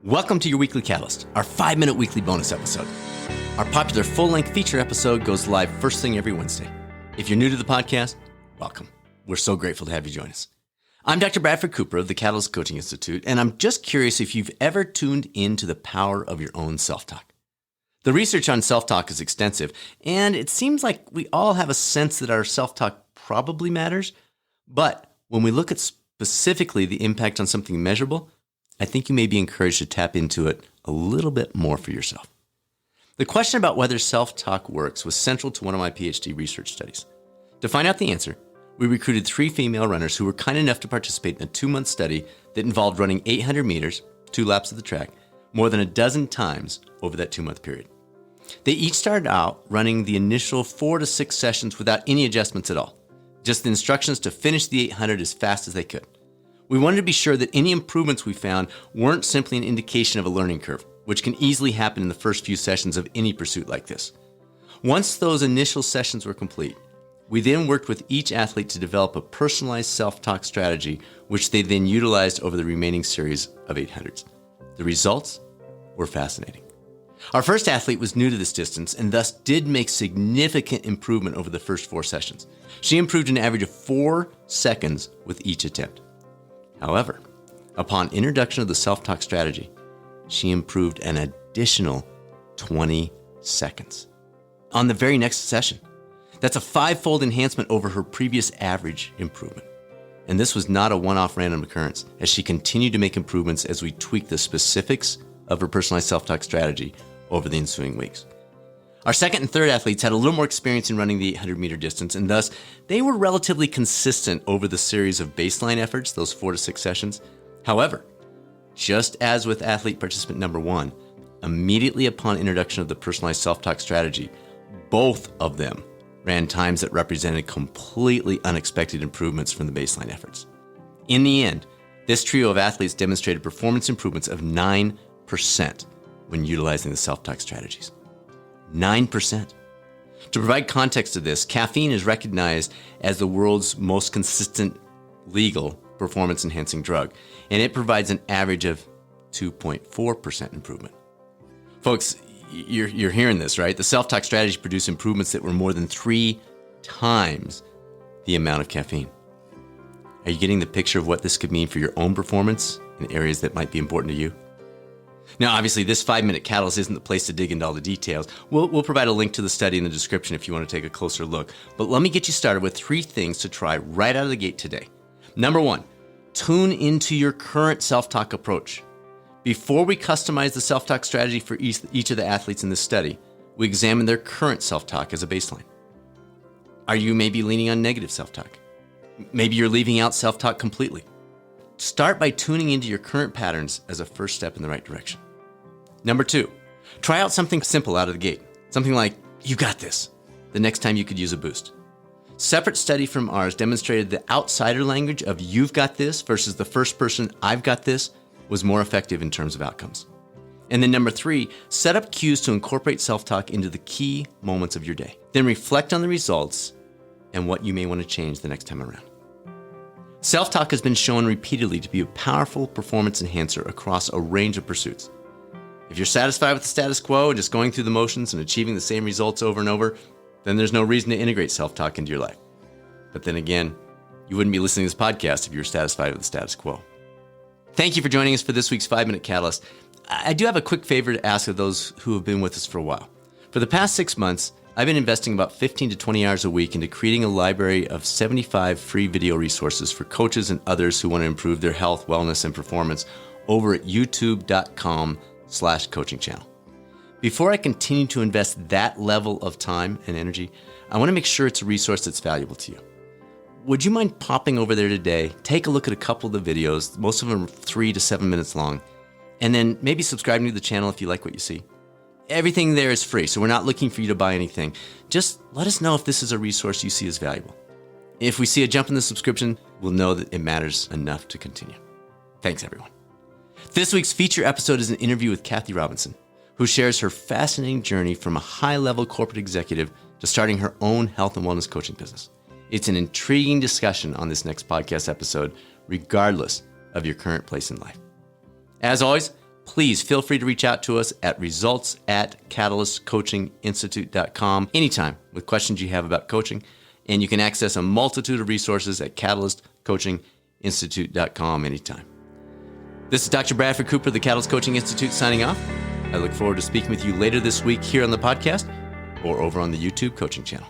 Welcome to your Weekly Catalyst, our 5-minute weekly bonus episode. Our popular full-length feature episode goes live first thing every Wednesday. If you're new to the podcast, welcome. We're so grateful to have you join us. I'm Dr. Bradford Cooper of the Catalyst Coaching Institute, and I'm just curious if you've ever tuned into the power of your own self-talk. The research on self-talk is extensive, and it seems like we all have a sense that our self-talk probably matters, but when we look at specifically the impact on something measurable, I think you may be encouraged to tap into it a little bit more for yourself. The question about whether self-talk works was central to one of my PhD research studies. To find out the answer, we recruited 3 female runners who were kind enough to participate in a 2-month study that involved running 800 meters, 2 laps of the track, more than a dozen times over that 2-month period. They each started out running the initial 4 to 6 sessions without any adjustments at all, just the instructions to finish the 800 as fast as they could. We wanted to be sure that any improvements we found weren't simply an indication of a learning curve, which can easily happen in the first few sessions of any pursuit like this. Once those initial sessions were complete, we then worked with each athlete to develop a personalized self-talk strategy, which they then utilized over the remaining series of 800s. The results were fascinating. Our first athlete was new to this distance and thus did make significant improvement over the first 4 sessions. She improved an average of 4 seconds with each attempt. However, upon introduction of the self-talk strategy, she improved an additional 20 seconds on the very next session. That's a 5-fold enhancement over her previous average improvement. And this was not a one-off random occurrence, as she continued to make improvements as we tweaked the specifics of her personalized self-talk strategy over the ensuing weeks. Our second and third athletes had a little more experience in running the 800-meter distance, and thus they were relatively consistent over the series of baseline efforts, those 4 to 6 sessions. However, just as with athlete participant number 1, immediately upon introduction of the personalized self-talk strategy, both of them ran times that represented completely unexpected improvements from the baseline efforts. In the end, this trio of athletes demonstrated performance improvements of 9% when utilizing the self-talk strategies. 9%. To provide context to this, caffeine is recognized as the world's most consistent legal performance-enhancing drug, and it provides an average of 2.4% improvement. Folks, you're hearing this, right? The self-talk strategy produced improvements that were more than 3 times the amount of caffeine. Are you getting the picture of what this could mean for your own performance in areas that might be important to you? Now, obviously, this 5-minute catalyst isn't the place to dig into all the details. We'll provide a link to the study in the description if you want to take a closer look. But let me get you started with 3 things to try right out of the gate today. Number 1, tune into your current self-talk approach. Before we customize the self-talk strategy for each of the athletes in this study, we examine their current self-talk as a baseline. Are you maybe leaning on negative self-talk? Maybe you're leaving out self-talk completely. Start by tuning into your current patterns as a first step in the right direction. Number 2, try out something simple out of the gate. Something like, "You got this," the next time you could use a boost. Separate study from ours demonstrated the outsider language of "you've got this" versus the first person "I've got this" was more effective in terms of outcomes. And then number 3, set up cues to incorporate self-talk into the key moments of your day. Then reflect on the results and what you may want to change the next time around. Self-talk has been shown repeatedly to be a powerful performance enhancer across a range of pursuits. If you're satisfied with the status quo and just going through the motions and achieving the same results over and over, then there's no reason to integrate self-talk into your life. But then again, you wouldn't be listening to this podcast if you were satisfied with the status quo. Thank you for joining us for this week's 5-minute Catalyst. I do have a quick favor to ask of those who have been with us for a while. For the past 6 months, I've been investing about 15 to 20 hours a week into creating a library of 75 free video resources for coaches and others who want to improve their health, wellness, and performance over at youtube.com/coaching channel. Before I continue to invest that level of time and energy, I want to make sure it's a resource that's valuable to you. Would you mind popping over there today, take a look at a couple of the videos, most of them are 3 to 7 minutes long, and then maybe subscribing to the channel if you like what you see. Everything there is free, so we're not looking for you to buy anything. Just let us know if this is a resource you see as valuable. If we see a jump in the subscription, we'll know that it matters enough to continue. Thanks, everyone. This week's feature episode is an interview with Kathy Robinson, who shares her fascinating journey from a high-level corporate executive to starting her own health and wellness coaching business. It's an intriguing discussion on this next podcast episode, regardless of your current place in life. As always, Please feel free to reach out to us at results@catalystcoachinginstitute.com anytime with questions you have about coaching. And you can access a multitude of resources at catalystcoachinginstitute.com anytime. This is Dr. Bradford Cooper of the Catalyst Coaching Institute signing off. I look forward to speaking with you later this week here on the podcast or over on the YouTube coaching channel.